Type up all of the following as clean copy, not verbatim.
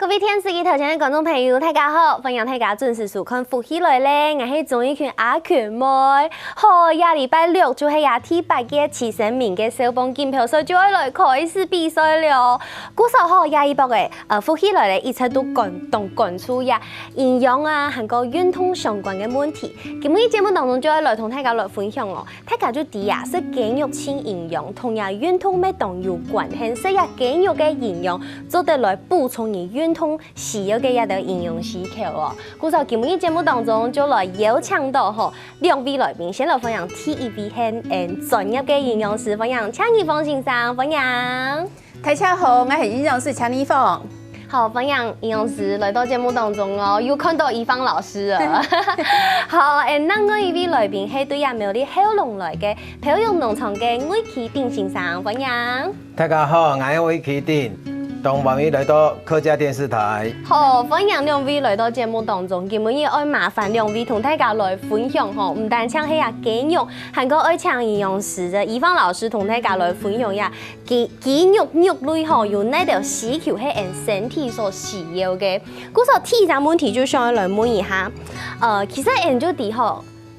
各位电视机头前的观众朋友，大家好，欢迎大家准时收看《福喜来咧》，我是综艺圈阿权妹。好，下礼拜六就系亚第8届7成名嘅小榜竞票赛就要来开始比赛了。古时候亚一波嘅福喜来咧，一直都讲出呀营养啊，还有运动相关嘅问题。今日节目当中就要来同大家来分享哦。大家就知啊，说肌肉轻营养，同样运动咩当有关，系说呀肌肉嘅营养做得来补充你运动需要嘅一啲营养需求哦。故在今日节目当中就来邀请到2位来宾，先来分享 TVB 很专业嘅营养师，分享强尼峰先生，分享。大家好，我是营养师强尼峰。好，分享营养师来到节目当中哦，又看到怡芳老师了。好，那我一位来宾是对亚苗栗后龙来嘅漂洋农场嘅魏启鼎先生，分享。大家好，我是魏启鼎。欢迎来到客家电视台。好，欢迎2位来到节目当中。今日要麻烦2位同大家来分享唔单唱係肌肉，还有愛唱營養師嘅怡芳老師同大家來分享呀肌肉類有哪條需求係人身體所需要嘅。嗰時候第一個問題就想來問一下，其實人就知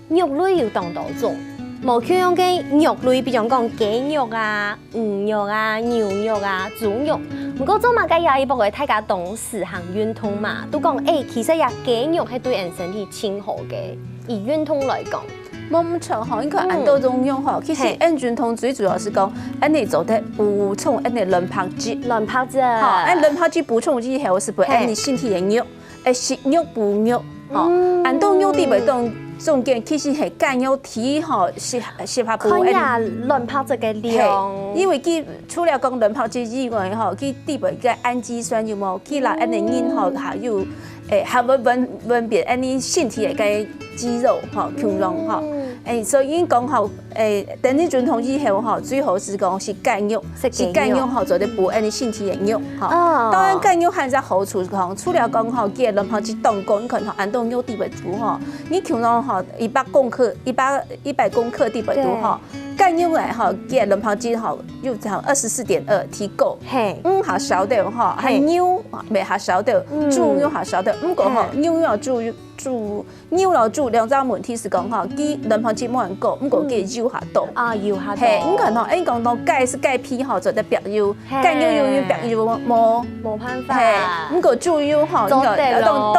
肉類有當多種。冇缺樣嘅肉類，比如講雞肉啊、魚肉啊、牛肉啊、豬肉。不過做嘛嘅也一部嘅大家懂事行運動嘛，都講其實呀雞肉係對人身體挺好嘅，以運動來講。冇咁長嗬，應該按多種用嗬。其實運動最主要是講，你做得補充你卵白質。卵白質。好，卵白質補充之後是補你身體嘅肉，食肉補肉。哦，按多肉啲咪當。重點其實係間有體嗬，是拍補。看下卵白質嘅量。因為佢除了講卵白質以外，嗬，佢啲咪嘅氨基酸有冇？佢嗱，你人嗬還有還會分別你身體嘅肌肉嗬、強壯嗬。所以講嗬，等你運動之後嗬，最好是講是間肉，是間肉嗬，做啲補你身體嘅肉嗬。當然間肉還有好處講，除了講嗬，佢嘅卵白質當高，你可能按到肉啲咪足嗬，你強壯嗬100公克100公克啲咪足嗬。干肉嚟哈，嘅卵白質哈，又講24.2提高，下少啲哈，係牛未下少啲，豬肉下少啲，唔過哈牛肉牛肉豬兩種問題是講哈，佢卵白質冇人高，唔過佢油下多，油下多，係唔可能，講到鈣是鈣皮哈，做得白油，干肉有白油冇辦法，係唔過豬肉哈，當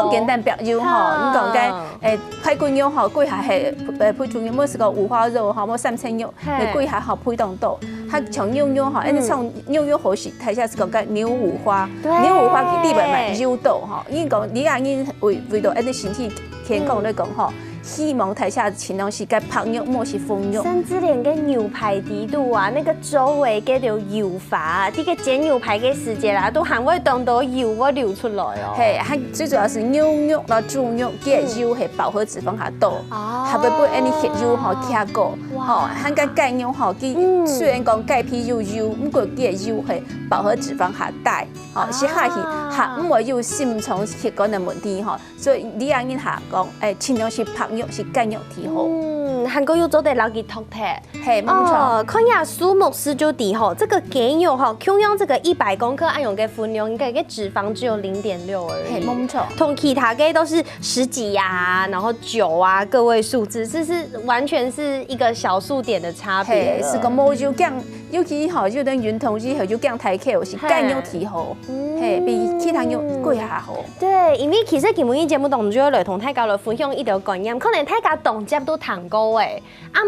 簡單白油哈，唔講嘅排骨肉哈，佢係配種嘅乜是個五花肉哈，冇3層肉。玫瑰還好配當到，它像牛肉哈，你像牛肉好是睇下是講牛五花，牛五花佢啲咪肉豆哈，因為講你阿因為到你身體健康嚟講哈，希望睇下盡量是個白肉，莫是紅肉。甚至連個牛排底度啊，那個周圍嘅條油花，啲個煎牛排嘅時間啦，都還會當到油會流出來哦。係，係最主要是牛肉啦、豬肉嘅油係飽和脂肪下多，係咪俾你血油哈卡高？哦，香港鈣肉吼，佢雖然講鈣皮有油，不過佢嘅油係飽和脂肪下大，哦，是下去下唔會有心臟血管嘅問題吼，所以你阿人下講，盡量是白肉是鈣肉提好。韓國又做得老幾托貼，係冇錯。看下蘇牧師就提吼，這個肌肉吼，同樣這個100公克按用嘅分量，應該嘅脂肪只有0.6而已，係冇錯。同其他嘅都是10幾啊，然後9啊個位數字，這是完全是一個小數點的差別。是個冇就講，尤其吼就等運動之後就講抬起，是鈣肉提好，係比其他肉貴下好。對，因為其實今日節目當中就要來同大家來分享一條觀念，可能大家動機都談過誒，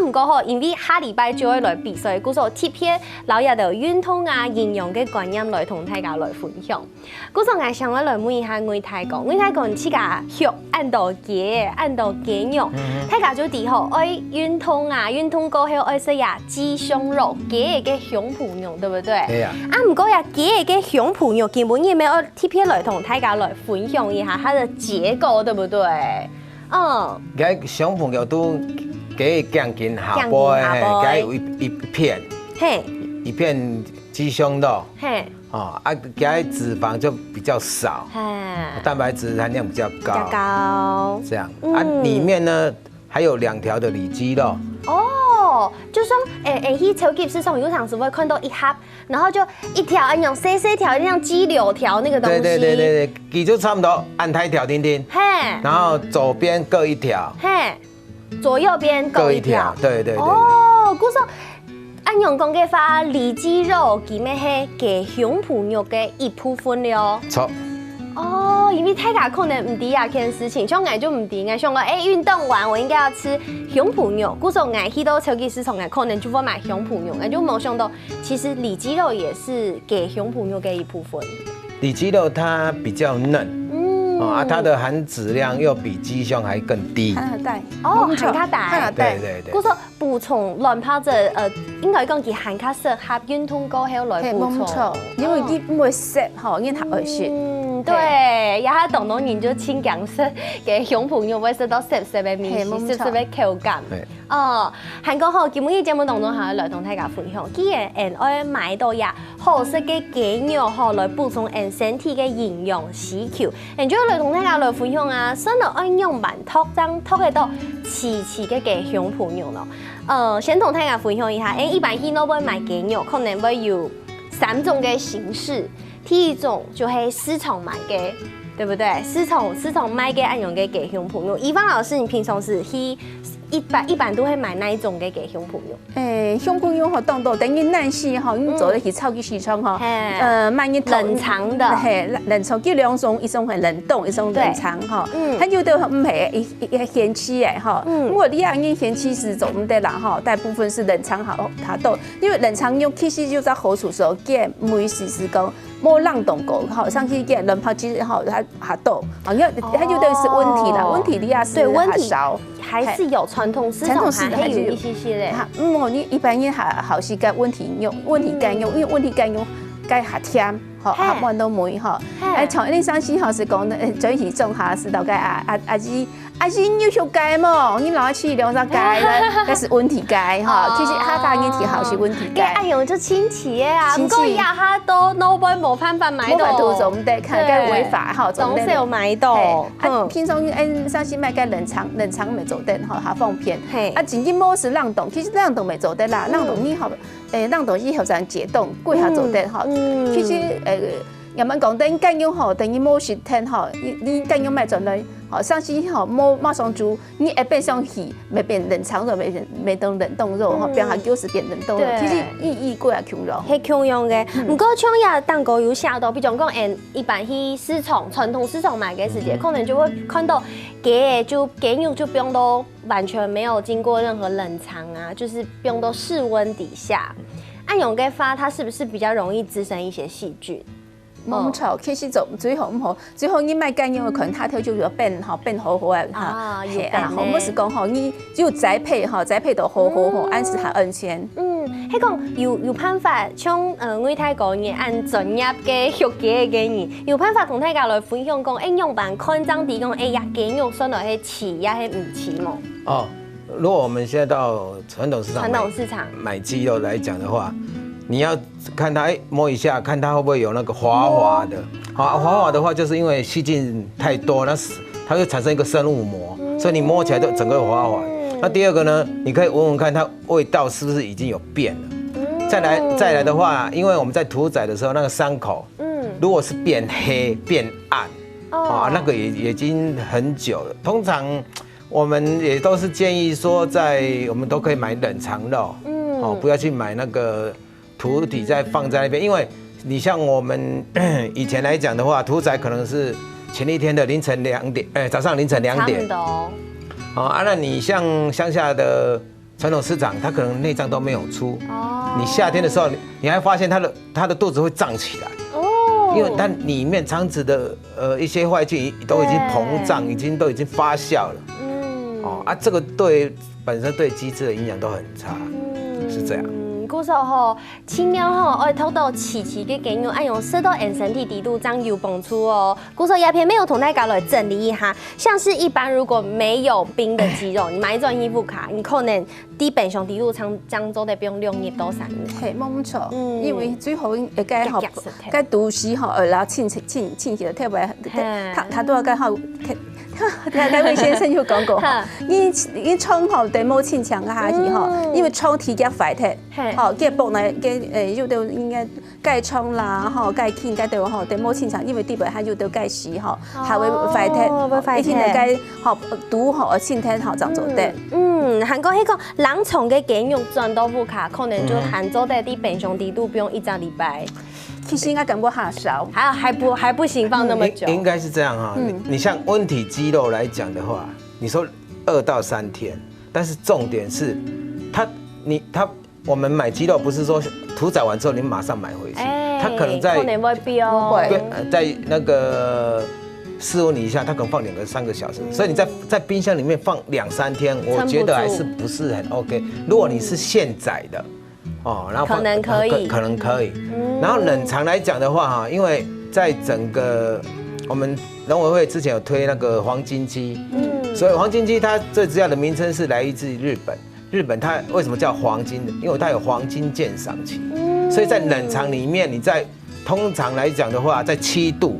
唔過吼，因為下禮拜就會來比賽，故所貼片老日的運動啊、營養嘅觀念來同大家來分享。故所我想我來問一下魏太公，魏太公自家肉按到肌肉，大家就知吼愛運動啊，運動過後愛食呀雞胸肉、雞嘅胸脯肉，對不對？係啊。唔過呀，雞嘅胸脯肉基本上要我貼片來同大家來分享一下它的結構，對不對？佢胸脯肉都給降筋下波嘅，佢有一片雞胸肉，佢脂肪就比較少，蛋白質含量比較高，這樣裡面呢還有2條的里肌肉。吼，就算去超级市场有场时会看到一盒，然后就一条那种细细条，像鸡柳条那个东西。对，其就差不多按台条钉钉，嘿，然后左边各一条，嘿，左右边各一条，对。哦，故说按用讲嘅话，里脊肉其咩係嘅胸脯肉嘅一部分了。錯。哦，因为大家可能唔知啊件事情，像我就唔知，我想讲，运动完我应该要吃胸脯肉，故说我去到超级市场，我可能就会买胸脯肉，我就没想到，其实里脊肉也是给胸脯肉嘅一部分。里脊肉它比较嫩。它的含脂量又比鸡胸还更低。含钙哦，含卡带，对。故说补充卵泡者，应该讲佢含卡适合运动过後來補充，因為佢唔會濕吼，因為它會濕。對，然後當當然就清涼色嘅胸脯肉會食到濕濕嘅面，濕濕嘅口感。哦，韓國好，今日節目當中係來同大家分享，既然愛買到呀好食嘅雞肉吼來補充身體嘅營養需求，就來同大家來分享啊，先來愛用慢托張托嘅到齊嘅雞胸脯肉咯。先同大家分享一下，一般去那邊買雞肉，可能會有3種嘅形式。第一種就係市場買嘅，對不對？市場買嘅按用嘅雞胸脯肉。怡芳老師，你平常時去一般都會買哪一種嘅雞胸脯肉？胸脯肉吼，當到等於男士吼，因為做咧去超級市場吼，買一冷藏的，冷藏叫2種，一種係冷凍，一種冷藏吼。它有的唔係一限期誒吼，如果你按限期是做唔得啦吼，大部分是冷藏好它到，因為冷藏肉其實就在好處時候，嘅每時是講。冇冷凍過，好上去嘅卵泡其實好它抖，因為它有的是溫體啦，溫體你也是還少，還是有傳統市場還有一些些咧。你一般也好是個溫體肉，溫體乾肉，因為溫體乾肉該下甜，好下彎都梅吼。從你上次好是講最起種下是大概阿是要求雞嘛，你攞去2、3雞咧，那是溫體雞哈。其實它家嘅體好是溫體雞。哎呦，就親戚啊，唔過呀，他都 no boy 冇辦法買到。冇辦法做唔得，看該違法哈，總是有買到。平常上次買個冷藏未做得哈，它放片。真正冇是冷凍，其實冷凍未做得啦，冷凍你好，冷凍以後才解凍，過下做得哈。其實人們講等雞肉吼，等於冇食聽吼，你雞肉買進來。好，上次吼冇馬上煮，你會變上去，未變冷藏肉，未當冷凍肉，吼變下就是變冷凍肉，其實意過也強用。係強用嘅，唔過像也蛋糕有寫到，比如講一般去市場傳統市場買嘅時間，可能就會看到雞肉就不用到完全沒有經過任何冷藏啊，就是不用到室溫底下。按用嘅話，它是不是比較容易滋生一些細菌？冇錯，其實就最好唔好，最好你買雞肉，可能它就要變好嘅嚇，係啊，我是講吼，你只有栽培到好，安是係安全。係講有辦法，像我太講嘅按專業嘅學嘅人，有辦法同大家來分享講，用辦看張地講，呀雞肉算落去齊也係唔齊冇？哦，如果我們現在到傳統市場買雞肉來講的話。你要看它，摸一下，看它會不會有那個滑滑的。好，滑滑的話，就是因為細菌太多，它會產生一個生物膜，所以你摸起來就整個滑滑。那第二個呢，你可以聞聞看它味道是不是已經有變了。再來的話，因為我們在屠宰的時候，那個傷口，如果是變黑變暗，那個也已經很久了。通常我們也都是建議說，我們都可以買冷藏肉，不要去買那個。屠體再放在那邊，因為你像我們以前來講的話，屠宰可能是前一天的凌晨2點，早上凌晨2點。那你像鄉下的傳統市場，它可能內臟都沒有出。你夏天的時候，你還發現它的肚子會脹起來。因為它裡面腸子的一些壞菌都已經膨脹，都已經發酵了。這個本身對雞隻的營養都很差，是這樣。故說吼，盡量吼愛偷到齊嘅雞肉，按用食到身體底度長有幫助哦。故說鴉片沒有同大家來整理一下，像是一般如果沒有冰的雞肉，你買一張衣服卡，你可能基本上底度長做得不用2日到3日。係冇錯，因為最好該好該毒死吼，然後清洗得特別，它都要該好。那位先生有讲过，你创吼地冇清强个下去吼，因为创体嘅快铁，吼，嘅部内嘅有到应该盖创啦，吼盖轻盖到吼地冇清强，因为地板还有到盖死吼，还会快铁，一天嚟盖吼毒吼清铁吼长做的。韩国迄个狼虫嘅减用转豆腐卡，可能就含做在地平常低度不用1个礼拜。其实应该感觉还少，还不行放那么久。应该是这样哈，你像温体肌肉来讲的话，你说2到3天，但是重点是，我们买鸡肉不是说屠宰完之后你马上买回去，它可能在在那个室温以下，它可能放2个3个小时，所以你在冰箱里面放2、3天，我觉得还是不是很 OK。如果你是现宰的。然后可能可以，然后冷藏来讲的话哈，因为在整个我们农委会之前有推那个黄金鸡，所以黄金鸡它最主要的名称是来自于日本。日本它为什么叫黄金的？因为它有黄金鉴赏期，所以在冷藏里面，你通常来讲的话，在7度。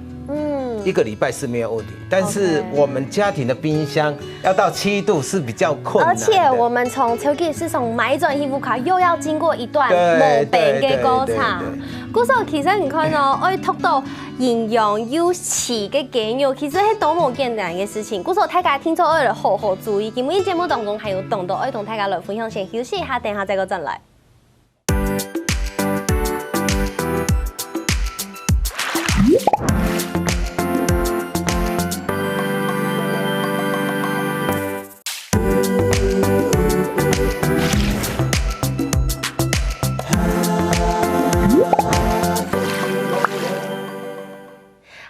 1个礼拜是没有问题，但是我们家庭的冰箱要到7度是比较困难的。而且我们从超级市场买转衣服卡，又要经过一段磨饼的过程。故说其實你看哦，愛讀到營養有詞嘅雞肉，其實係多麼簡單嘅事情。故說大家聽咗愛嚟好好注意，今日節目當中還有動到愛同大家來分享，先休息一下，等下再個陣來。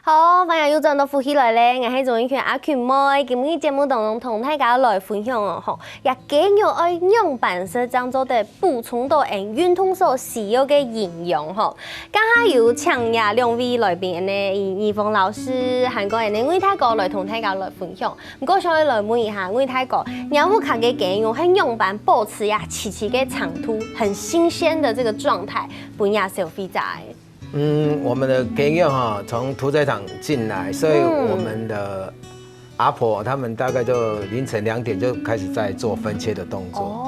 好，歡迎又轉到富起來咧，我係總一權阿權妹，今日節目當中同大家來分享哦，吼，也雞肉愛樣板式將做的補充到運動所需要嘅營養吼。剛下有請呀2位來賓呢，怡鳳老師、韓國人呢，魏太哥來同大家來分享。唔過想來問一下魏太哥，你有冇看嘅雞肉喺樣板保持呀期嘅長度，很新鮮的這個狀態，本呀消費者。我們的雞肉哈，從屠宰場進來，所以我們的阿婆他們大概就凌晨2點就開始在做分切的動作。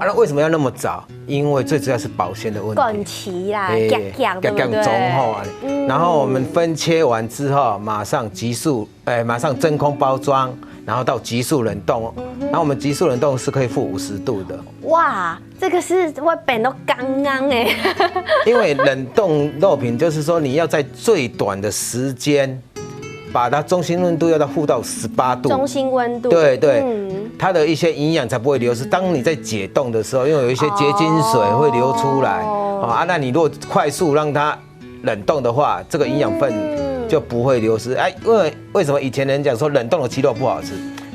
那為什麼要那麼早？因為最主要是保鮮的問題。趕期啦，夾對不對？然後我們分切完之後，馬上馬上真空包裝，然後到急速冷凍。然後我們急速冷凍是可以負50度的。哇，這個是我變到剛剛哎。因為冷凍肉品就是說你要在最短的時間，把它中心溫度要負到18度。中心溫度。對對，它的一些營養才不會流失。當你在解凍的時候，因為有一些結晶水會流出來，那你如果快速讓它冷凍的話，這個營養分就不會流失。為什麼以前人講說冷凍的雞肉不好吃？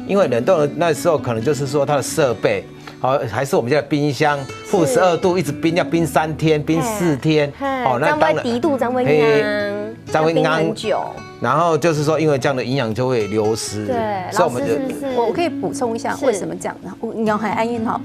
因為冷凍的那時候可能就是說它的設備，還是我們家的冰箱負12度一直冰，要冰3天、冰4天，那當然低度才會冰很久。然後就是說，因為這樣的營養就會流失。對，所以我可以補充一下為什麼這樣呢？營養很安逸哈，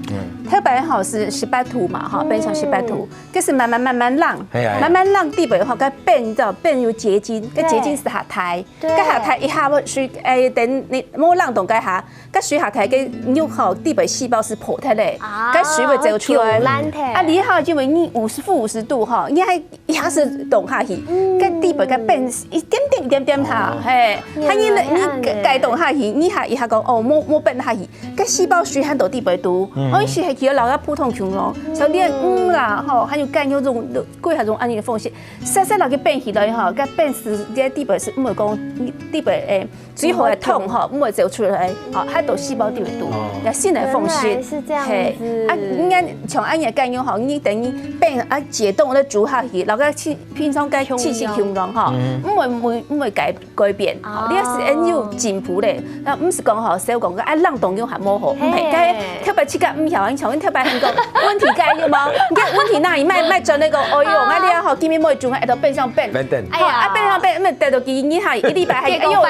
它本來好是18度嘛哈，變成18度，就是慢慢讓地板哈，它變有結晶，個結晶是下台，個下台一下水等你冇冷凍個下，個水下台個肉好地板細胞是破開嘞，個水會走出來。你哈因為你-50度哈，你還一下是凍下去，個地板個變一點點它，你解凍下去，你下一下講冇變下去，個細胞水很多地板度，是係叫老個普通蟲咯，所以啦，還有乾有種貴下種安尼嘅風險，細落去變起來哈，個變是啲地板是唔會講地板最後係痛哈，唔會走出來，很多細胞地板度，有新的風險，是這樣子。應該像安尼乾有好，你等於變解凍咧煮下去，老個平常個氣息強壯哈，唔會改變，你是要進步咧，唔是講好少講個冷凍肉係冇模糊，唔係該特別切個唔曉，像阮特別講問題該有冇？你看問題哪裡賣做那個哦喲，我哋好見面冇做，喺度變上變，好啊變上變，咪得到幾年下一禮拜係用，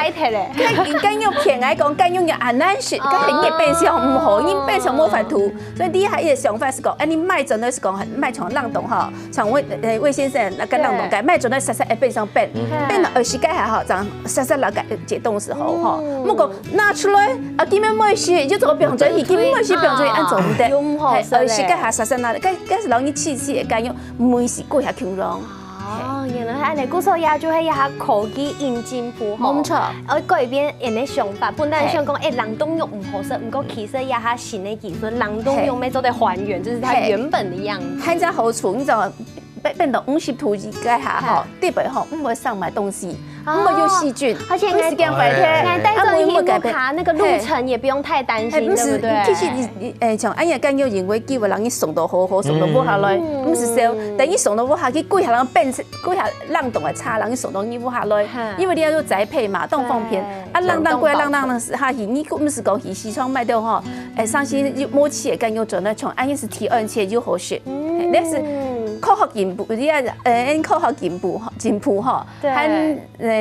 該用偏來講，該用嘅很難學，該係嘢變上唔好，因變上冇法度，所以第一下嘅想法是講，你賣做那是講賣從浪動哈，像魏先生那個浪動該賣做那實實會變上變，變到20該還好，這樣實實來個解凍時候哈，冇講拿出來啊，見面冇學，就做標準，見面冇學標準按做唔得，20該還實實拿，該是讓你試試該用，每時過下強壯。哦，原來係你古時候也就係一下科技引進步，冇錯，而改變人嘅想法。本來想講冷凍肉唔好食，唔過其實也下新嘅技術，冷凍肉咪做得還原，就是它原本的樣子。係只好處，你就變到50度之間下吼，特別吼唔會上買東西，唔會有細菌，而且時間快啲，帶着一路卡那個路程也不用太擔心，對不對？其實像俺也敢有認為機會讓你送到好好，送到屋下來，唔是少，等你送到屋下去，過下人變，過下冷凍嘅差，讓你送到你屋下來，因為你要做栽培嘛，當方便，啊冷凍過來冷凍的下去，你唔是講去西窗賣掉吼，上次摸起嘅敢有做呢，從俺也是提2切又好學，那是。科學進步，你科學進步哈，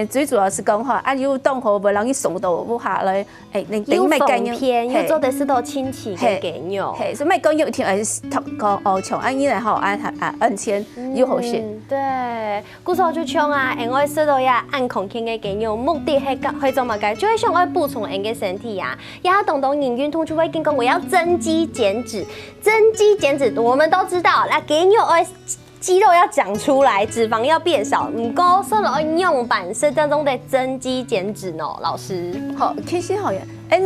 最主要是講哈，要當好不讓你送到屋下來，又方便，又做的是都親戚嘅給肉，所以咪講有一天講從安尼來吼，按錢又好些。對，古時候就像啊，我食到呀按空氣嘅給肉，目的係做乜嘅？就係想我補充人嘅身體呀，也懂營養通就會跟講我要增肌減脂，增肌減脂我們都知道，那給肉肌肉要長出來，脂肪要變少，唔過說了用板是當中的增肌減脂呢，老師。好，其實好呀，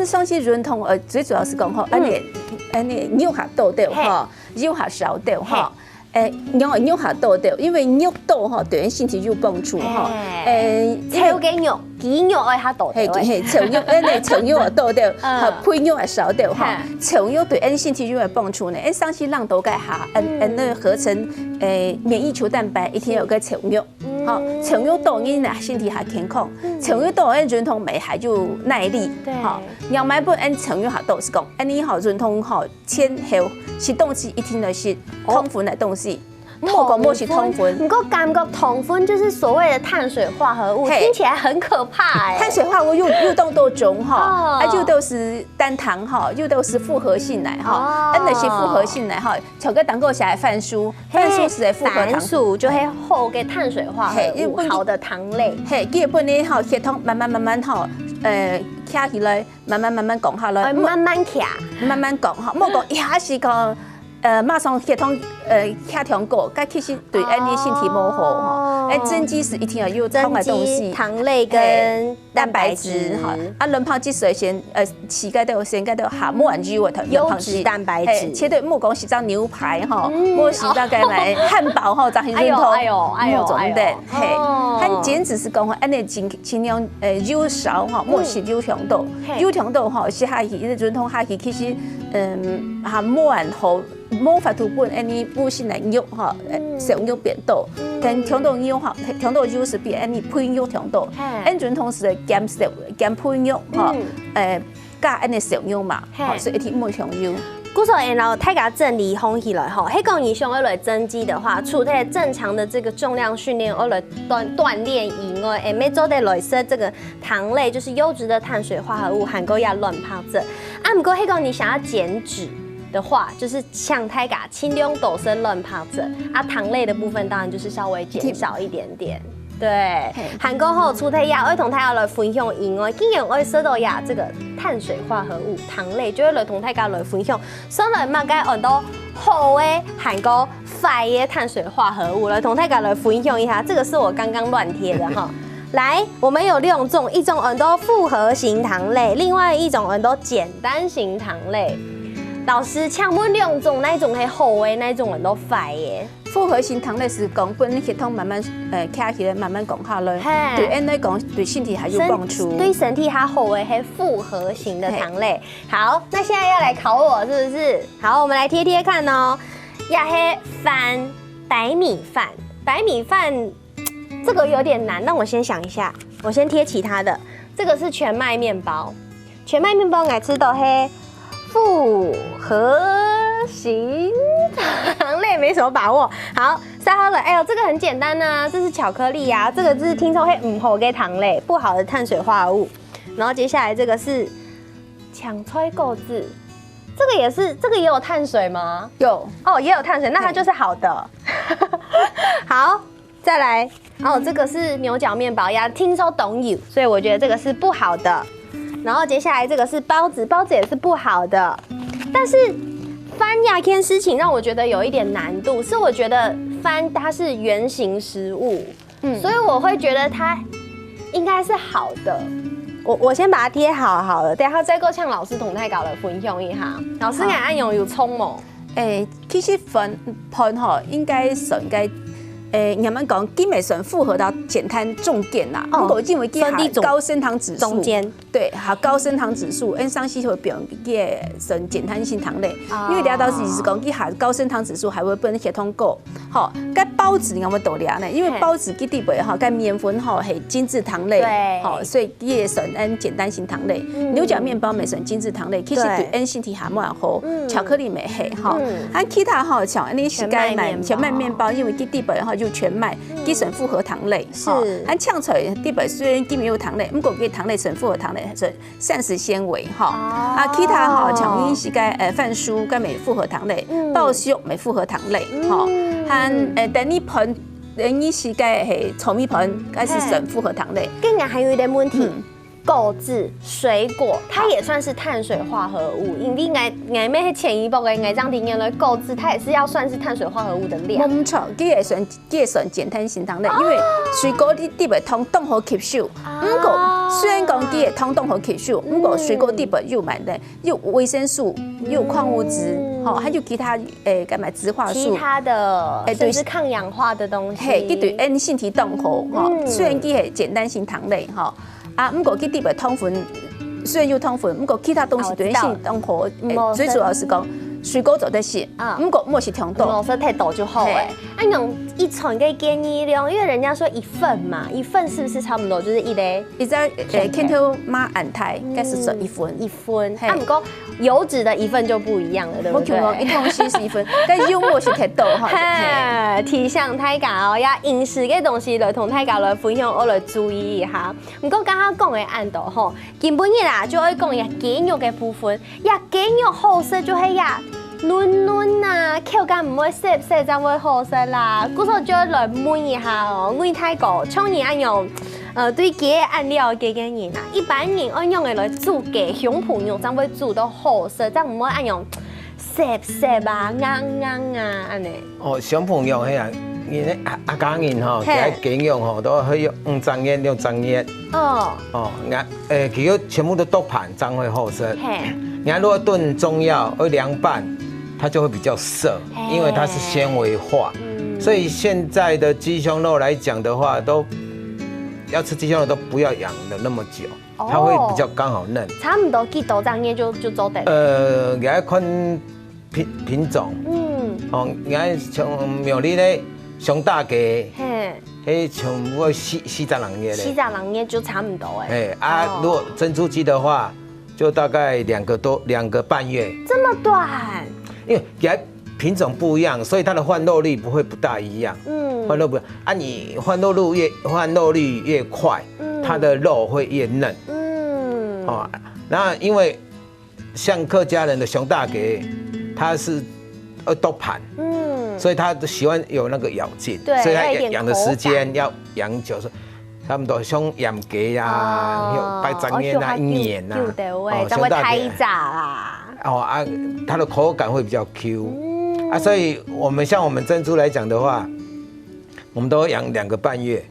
雙肌潤通最主要是講吼，你肉下多啲哈，肉下少啲哈。肉下多啲，因為肉多哈，對人身體有幫助哈。炒嘅肉、雞肉愛下多啲。炒肉啊多啲，配肉啊少啲哈。炒肉對人身體有幫助呢。上次讓到嘅下，那合成免疫球蛋白一天有個炒肉，好，炒肉多你呢身體還健康，炒肉多人潤通美還有耐力，好。要買本炒肉下多是講，你好潤通好前後吃東西一天的是通粉的東西。莫是糖分，不過感覺糖分就是所謂的碳水化合物，聽起來很可怕哎。碳水化合物又當多種哈，又都是單糖哈，又都是複合性奶哈，那些複合性奶哈，巧克當個起來飯酥，飯酥是複合糖素，就係好嘅碳水化合物，好的糖類。嘿，基本呢哈，血糖慢慢哈，卡起來，慢慢降下來，慢慢卡，慢慢降哈，莫講一下是講。馬上血糖下降過，但其實對人的身體冇好哈。增肌是一定要有糖嘅東西，糖類跟蛋白質哈。卵泡質先膝蓋都先該都下冇人豬喎，優質蛋白質。絕對莫講是張牛排哈，莫是大概來漢堡哈，就係潤通，莫種的。嘿，但減脂是講安尼盡量肉少哈，莫是肉強度，肉強度哈是下去，潤通下去其實下冇人好。冇法度本你補性嚟肉哈，食肉變多，但強度肉哈，強度肉是比你配肉強度，潤通是減食減配肉哈，加你食肉嘛，所以一天冇強肉。古時候然後大家整理好起來哈，迄講你想要來增肌的話，除了正常的這個重量訓練，而來鍛鍊以外，每做得來攝這個糖類，就是優質的碳水化合物，含夠也亂泡質。啊，不過迄講你想要減脂的話，就是像太嘎輕量抖身亂泡着啊，糖類的部分當然就是稍微減少一點點。對，韓國後出太呀，會同大家來分享以外，竟然會說到呀這個碳水化合物糖類，就會來同大家來分享。所以嘛，該很多好的韓國壞的碳水化合物來同大家來分享一下。這個是我剛剛亂貼的哈。來，我們有2種，一種很多複合型糖類，另外一種很多簡單型糖類。老師，請問2種，哪一種係好的，哪一種人都壞的？複合型糖類是講本血糖慢慢卡起來，慢慢降下來，對人來講對身體還有幫助。對身體還好的係複合型的糖類。好，那現在要來考我是不是？好，我們來貼貼看哦。也係飯，白米飯，白米飯這個有點難，那我先想一下，我先貼其他的。這個是全麥麵包，全麥麵包我吃到係复合型糖类没什么把握。好，3号了，哎呦，这个很简单呐，这是巧克力呀，这个是听说会唔好嘅糖类，不好的碳水化合物。然后接下来这个是羟催购质，这个也有碳水吗？有哦，也有碳水，那它就是好的。好，再来哦，这个是牛角面包呀，听说懂有，所以我觉得这个是不好的。然后接下来这个是包子，包子也是不好的。但是番亚天事情让我觉得有一点难度，是我觉得番它是原型食物，所以我会觉得它应该是好的。我先把它贴好了，等下再够向老师同太搞的分享一下。老师敢按用有葱吗？其实番吼应该算该。慢慢讲，基本上符合到减碳重点啦。不过因为它高升糖指数，中间对，还高升糖指数，上西会变也算减碳性糖类。因为大家到时是讲，它还高升糖指数还会变血糖高。好，该包子我们都了呢，因为包子基底本哈，该面粉哈系精致糖类，好，所以也算简单型糖类。牛角面包没算精致糖类，其实对身体还蛮好。巧克力没系哈，其他哈像你是该买全麦面包，因为基底本哈。全麦，基损复合糖类是，按呛脆地本虽然基没有糖类，不过给糖类纯复合糖类是膳食纤维哈，其他哈像伊是该饭酥该没复合糖类，爆肉没复合糖类哈，和等你盆，等你是该系糙米盆，该是纯复合糖类。竟然还有一点问题。购置水果，它也算是碳水化合物。应该咩前一步嘅这样定义来购置，它也是要算是碳水化合物的量。没错，它也算减碳型糖类，因为水果你地本通动好吸收。不过虽然讲它也通动好吸收，不过水果地本又买的又维生素，又矿物质，好，还有其他干嘛植化素，其他的甚至抗氧化的东西。嘿，它对人身体动好哈。虽然它系简单型糖类哈。不过佢啲嘅糖分虽然有糖分，不过其他东西对性动好，最主要是讲水果做得是，不过莫是糖多，老师太多就好哎。按用一寸嘅建议量，因为人家说1份嘛，1份是不是差不多就是一个？你在看到马安泰，应该是说1份，1份。不过油脂的1份就不一样了，对不对？一公司是1份，但油莫是太多哈。提倡大家哦，呀饮食嘅东西来同大家来分享，我来注意一下。不过刚刚讲嘅按道吼，基本日啦就爱讲呀肌肉嘅部分，呀肌肉好食就系呀。嫩嫩呐，口感唔会涩涩，才会好食啦。故说就来问一下哦，我太过像你按用，对鸡的按料嘅人啊，一般人按用嘅来煮鸡胸脯肉，才会煮到好食，才唔会按用涩涩啊、硬硬啊安尼。哦，胸脯肉迄样，因为阿家人吼，喺鸡肉吼都可以用5张叶、6张叶。哦，其实全部都剁盘，这样会好吃。你看，如果炖中药而凉拌。它就会比较涩，因为它是纤维化，所以现在的鸡胸肉来讲的话，都要吃鸡胸肉都不要养的那么久，它会比较刚好嫩。差不多几多张叶就做得。也要看品种，你看像苗栗咧上大鸡，迄全部40人叶咧。40人叶就差不多哎。如果珍珠鸡的话，就大概2个半月。这么短？因为品种不一样，所以它的换肉率不大一样。换肉不一样你换肉率越快，它的肉会越嫩。那因为像客家人的熊大给，它是剁盘，所以它喜欢有那个咬劲，所以它养的时间要养久，差不多像养鸡啊、白斩叶啊、1年啊，才会太炸啦。它的口感会比较 Q，所以我们珍珠来讲的话，我们都养2个半月，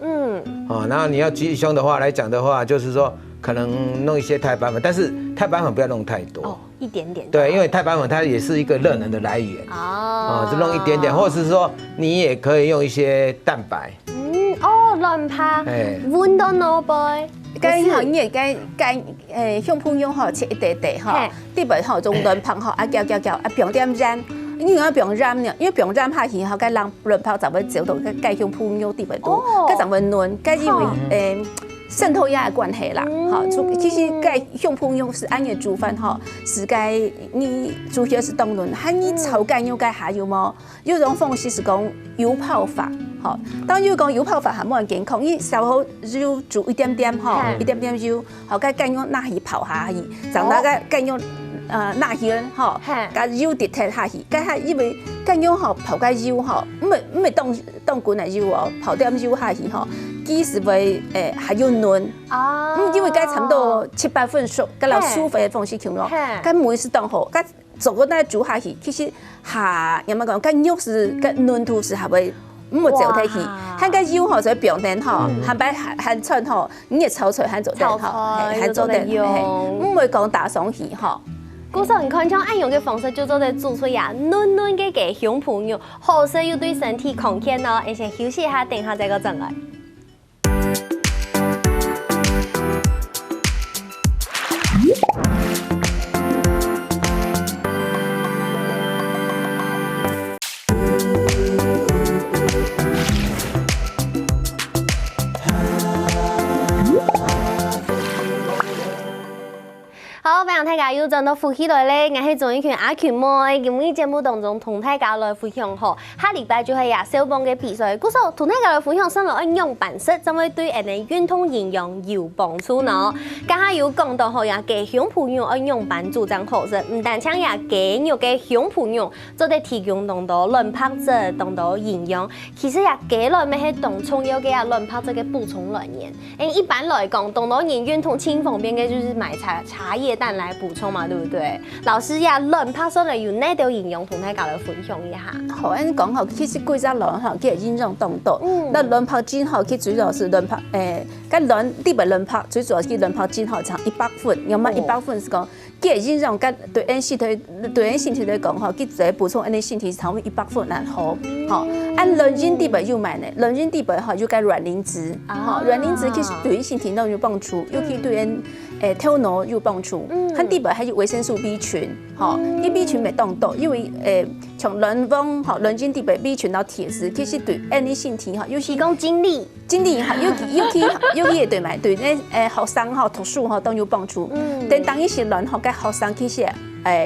然后你要鸡胸的话来讲的话，就是说可能弄一些太白粉，但是太白粉不要弄太多，一点点。对，因为太白粉它也是一个热能的来源，就弄一点点，或者是说你也可以用一些蛋白，卵趴，温度no boy。该行业该胸脯肉吼切一块块吼，底部吼中卵泡吼搅，不用点染，因为不用染呢，因为不用染下去吼，该让卵泡才会走到该胸脯肉底部多，该才会嫩，该因为渗透压的关系啦。好，其实该香喷用是按月煮饭哈，是该你煮些是当轮，还你炒干又该还有么？有种方式是讲油泡法。好，當然講油泡法係冇人健康，伊稍好肉煮一點點吼，一點點肉，好該乾用拿去泡下去，讓大家乾用拿去吼，甲肉滴摕下去，該下因為乾用吼泡個肉吼，唔係當滾的肉哦，泡點肉下去吼，其實會還有嫩，因為該差唔多7-8分熟，甲老酥肥的方式調咯，該每是當好，該做個那煮下去，其實下有冇講，該肉是該嫩度是係會。唔會走睇去，睇個腰吼在表面吼，係擺係春吼，你也炒出嚟係做得吼，係做得用，唔會講打上去吼。古時候你看像按用嘅方式就做得煮出呀嫩嫩嘅嘅香噴肉，好食又對身體康健哦。而且休息一下，等下再個轉來。好，非常大家又轉到福起來咧，我係總一群阿群妹，今日節目當中同大家來分享吼，下禮拜就係呀小幫嘅比賽，故說同大家來分享什麼應用辦式，怎麼對人哋運動營養有幫助呢？家下有講到吼呀，嘅香噴肉應用辦主張好勢，唔但搶呀雞肉嘅香噴肉，做得提供當到卵白質，當到營養。其實呀雞內面係當重要嘅呀卵白質嘅補充來源。一般來講，當到人運動輕方便嘅就是買茶葉蛋來補充嘛，對不對？老師呀，卵白質嚟有哪條營養同大家來分享一下？好，按講吼，其實幾隻卵吼，佢係營養當多。那卵白質吼，佢最主要是卵白cái卵啲白卵白最主要係卵白質吼，差100份，有乜100份是講，佢係營養個對人身體來講吼，佢只補充人身體差唔多100份然好。好，按卵磷地白又買呢，卵磷地白吼就該卵磷脂，好，卵磷脂其實對人身體都有幫助，尤其對人頭腦有幫助。看地白還有維生素 B 群，好，啲 B 群咪當多，因為從卵黃、好卵磷地白 B 群到鐵質，其實對人身體哈，尤其講精力哈，尤其對埋對咧學生哈讀書哈都有幫助。但當一些人學嘅學生其實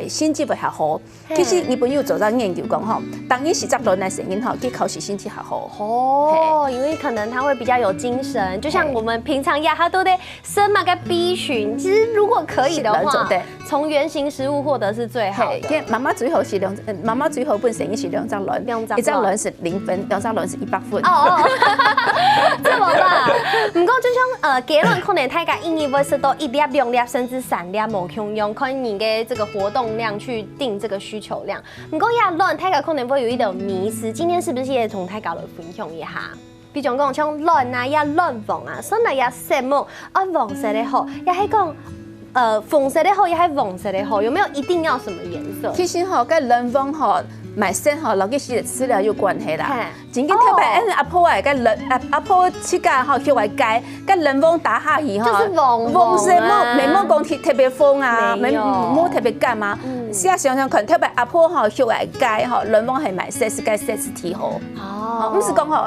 心智會較好。其實日本有做咗研究講哈，當一是執卵嘅成因哈，佢考試心智較好。哦，因為可能他會比較有精神，就像我們平常呀，他都得生嘛個 B 群。其實如果可以的話，從原型食物獲得是最好的。媽媽最好是媽媽最後本成因是2隻卵，一隻卵是0分，2隻卵是100分。哦，這麼吧。唔過就像雞卵可能大家一年會食到1粒、2粒甚至3粒冇共用，看你嘅這個活動量去定這個需求量。唔過呀，卵大家可能會有一點迷思，今天是不是也同大家來分享一下？比如講像卵啊，呀卵黃啊，甚至呀色木啊黃色的好，也係講紅色的好，也係黃色的好，有沒有一定要什麼顏色？其實吼，個卵黃吼。買色吼，老嘅是飼料有關係啦。真嘅特別，阿婆個阿婆切架吼，叫為解，個卵黃打下去吼，黃色冇講特別黃啊，冇特別乾嘛。試下想想看，特別阿婆吼叫為解吼，卵黃係買色是該色是提好。哦，唔是講吼，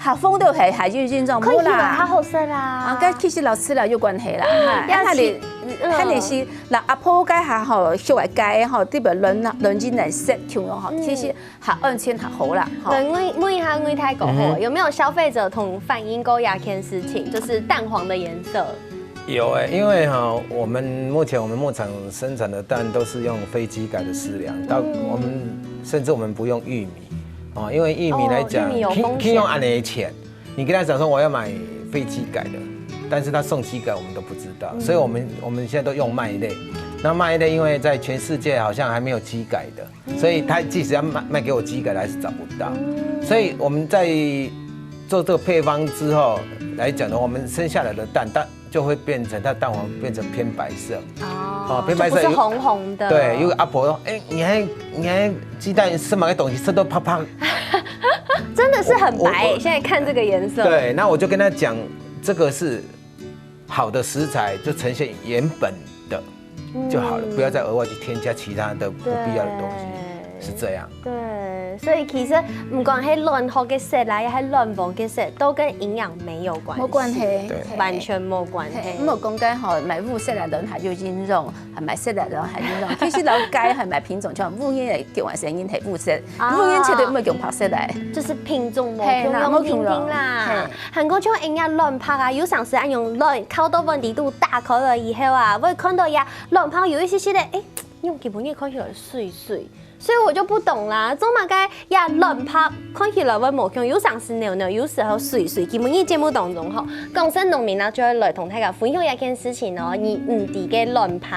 下風都係有這種冇啦，較好色啦。啊，個其實老飼料有關係啦。睇你是嗱阿婆家下吼叫為解吼，特別卵子嚟色調用吼。其實還按錢還好啦。對，問一下太狗後，有沒有消費者同反映過一件事情，就是蛋黃的顏色？有因為哈，目前我們牧場生產的蛋都是用非基改的飼料，到我們甚至我們不用玉米哦，因為玉米來講，可以用按你的錢，你跟他講說我要買非基改的，但是他送基改我們都不知道，所以我們現在都用麥類。那麥類因為在全世界好像還沒有基改的，所以他即使要賣給我基改的還是找不到。所以我們在做這個配方之後來講的話，我們生下來的蛋就會變成它蛋黃變成偏白色。哦，偏白色就不是紅紅的。對，有個阿婆說，你還雞蛋什麼東西吃都啪啪，真的是很白。現在看這個顏色。對，那我就跟他講，這個是好的食材，就呈現原本的就好了，不要再額外去添加其他的不必要的東西，是這樣。對。对，所以其实不管是卵壳嘅色啦，还是卵房嘅色，都跟营养没有关系，没关系，完全没关系。冇讲緊吼，買烏色嘅人係要應用，係買色嘅人係應用。其實老街係買品種，像烏煙嚟叫還是應係烏色，烏煙絕對唔係用白色嚟。就是品種冇用啦。韓國種營養卵泡啊，有嘗試用卵靠到溫度打開了以後啊，我看到呀卵泡有一些些的，用基本嘢看起來水水。所以我就不懂啦，做嘛該呀卵泡看起來會冇用，有時是扭扭，有時候水水。基本喺節目當中吼，廣西農民啊，就會來同大家分享一件事情哦，你唔知嘅卵泡，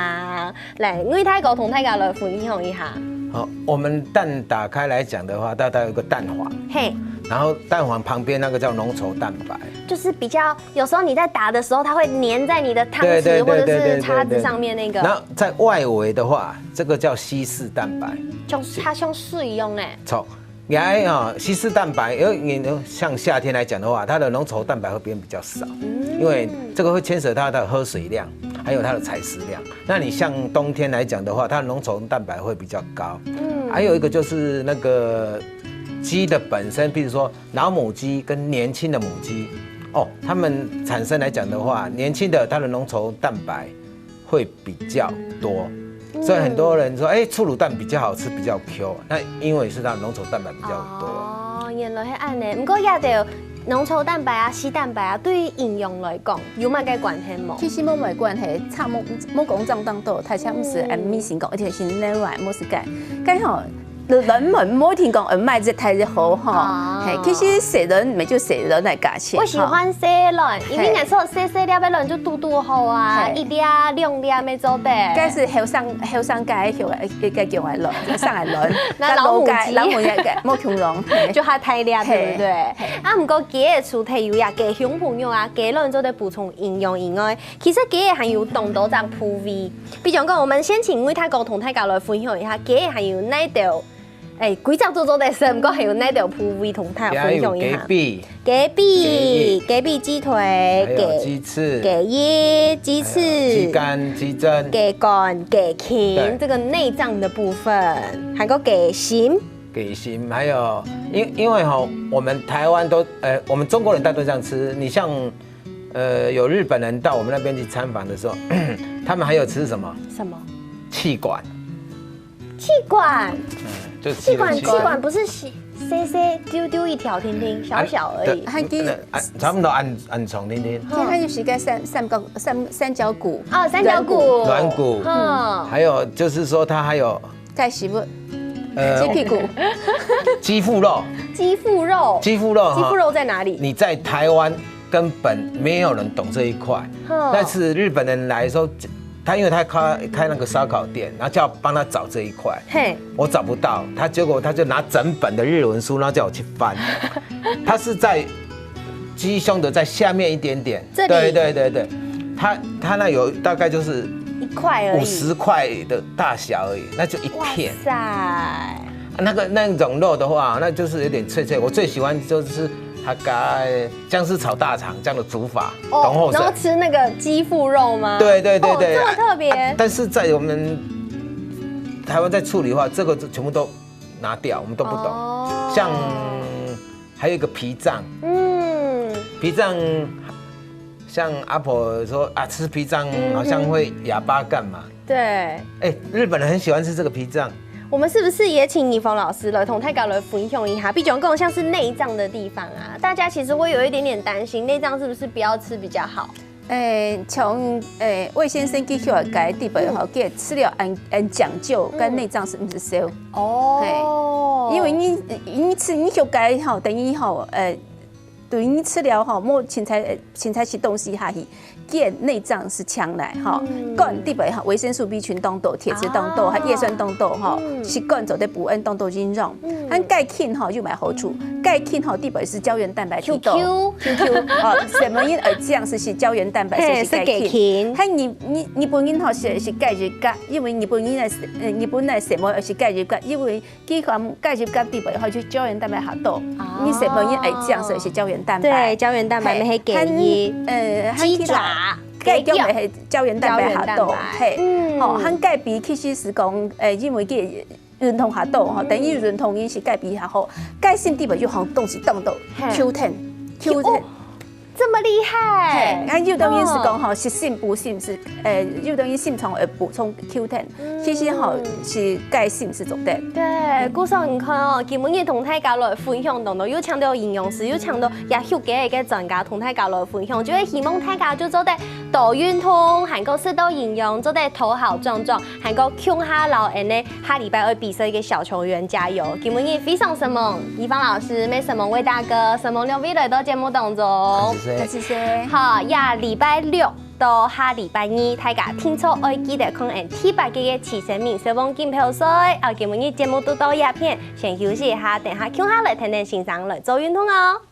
來，我大家同大家來分享一下。好，我們蛋打開來講的話，大概有個蛋黃，嘿，然後蛋黃旁邊那個叫濃稠蛋白，就是比較有時候你在打的時候，它會粘在你的湯匙或者是叉子上面那個。然後在外圍的話，這個叫稀釋蛋白，它像水一樣哎。錯，稀釋蛋白，因為像夏天來講的話，它的濃稠蛋白會變比較少，因為這個會牽扯它的喝水量，還有它的採食量。那你像冬天來講的話，它的濃稠蛋白會比較高。還有一個就是那個雞的本身，譬如說老母雞跟年輕的母雞，它們產生來講的話，年輕的它的濃稠蛋白會比較多。所以很多人說，出滷蛋比較好吃，比較 Q， 那因為是它濃稠蛋白比較多。哦，原來係咁嘅。不過也就濃稠蛋白啊、稀蛋白啊，對於營養來講，有乜嘅關係冇？其實冇乜關係，差冇講爭當多，它像唔是米線講，而且是內外冇是解，解吼。人們冇聽講賣這太好哈，其實食人咪就食人來價錢。我喜歡食人，因為人說食粒嘅人就嘟嘟好啊，一粒兩粒咪做得。該是後生街嘅叫來人，上來人。那老母雞冇窮容，就係太粒，對不對？啊，唔過雞嘅主題有呀，雞胸朋友啊，雞卵做得補充營養以外，其實雞還有當到張鋪位。比如講，我們先請魏太公同大家來分享一下，雞還有哪道？幾集做得食，唔過係有哪條鋪位同大家分享一下。雞髀、雞腿、雞翅、雞翼、雞翅、雞肝、雞胗、雞肝、雞鰭，這個內臟的部分，還有雞心。雞心，還有因為我們台灣都我們中國人大多這樣吃。你像有日本人到我們那邊去參訪的時候，他們還有吃什麼？什麼？氣管。氣管。氣管不是細丟一條聽聽，小小而已。差不多按床聽聽。它就是個三角骨。三角骨。軟骨。還有就是說它還有蓋什麼？雞屁股。雞腹肉。雞腹肉。雞腹肉。雞腹肉在哪裡？你在台灣根本沒有人懂這一塊，但是日本人來說。因為他開那個燒烤店，然後叫我幫他找這一塊，我找不到，結果他就拿整本的日文書，然後叫我去翻。他是在雞胸的在下面一點點，對，他那有大概就是一塊而已，50塊的大小而已，那就一片。哇塞，那種肉的話，那就是有點脆脆，我最喜歡就是。它加薑絲炒大腸這樣的煮法，然後吃那個雞腹肉嗎？對，這麼特別。但是在我們台灣在處理的話，這個全部都拿掉，我們都不懂。像還有一個脾臟，脾臟，像阿婆說啊，吃脾臟好像會啞巴幹嘛？對。日本人很喜歡吃這個脾臟。我們是不是也請宜豐老師來同大家來分享一下？比較更像是內臟的地方啊，大家其實會有一點點擔心，內臟是不是不要吃比較好？從魏先生介紹嘅地方吼，佢吃了按講究，跟內臟是唔是少？因為你吃你就該吼，等於吼對你吃了吼，冇青菜吃東西下去。健內臟是強來哈，肝地位哈，維生素 B 群當道，鐵質當道，還葉酸當道哈，是肝做的補氨當道營養。按鈣鋅哈又買好處，鈣鋅哈地位是膠原蛋白提到 QQ 哦，什麼因而這樣是膠原蛋白是鈣鋅。還你本因哈是鈣質鈣，因為你本來什麼而是鈣質鈣，因為佢講鈣質鈣地位哈就膠原蛋白下到，你什麼因而這樣是膠原蛋白。對，膠原蛋白咪係建議雞爪。鈣叫咪係膠原蛋白下到，係，吼，含鈣比其實是講，因為佢运动下倒吼，等于运动因是钙比较好，钙性地本就好动是动到 Q10。这么厉害！那有等于是讲吼，是性补性是，有等于性从而补充 Q10，其实吼是钙性是重点。对，顾嫂你看哦，今日同大家来分享当中，又强调营养师，又强调也休假嘅专家同大家来分享，就係希望大家就做得多運動，還個適當營養，做得頭好壯壯，還個強下老人呢，下禮拜二比賽嘅小球員加油！今日非常神猛，怡芳老師、咩神猛魏大哥、神猛兩位來到節目當中。謝謝。好，呀，禮拜六到下禮拜二，大家聽錯愛記得看T8嘅齊生命小鳳錦標賽。今日節目都到一片，先休息一下，等下強下來聽聽先生來做運動哦。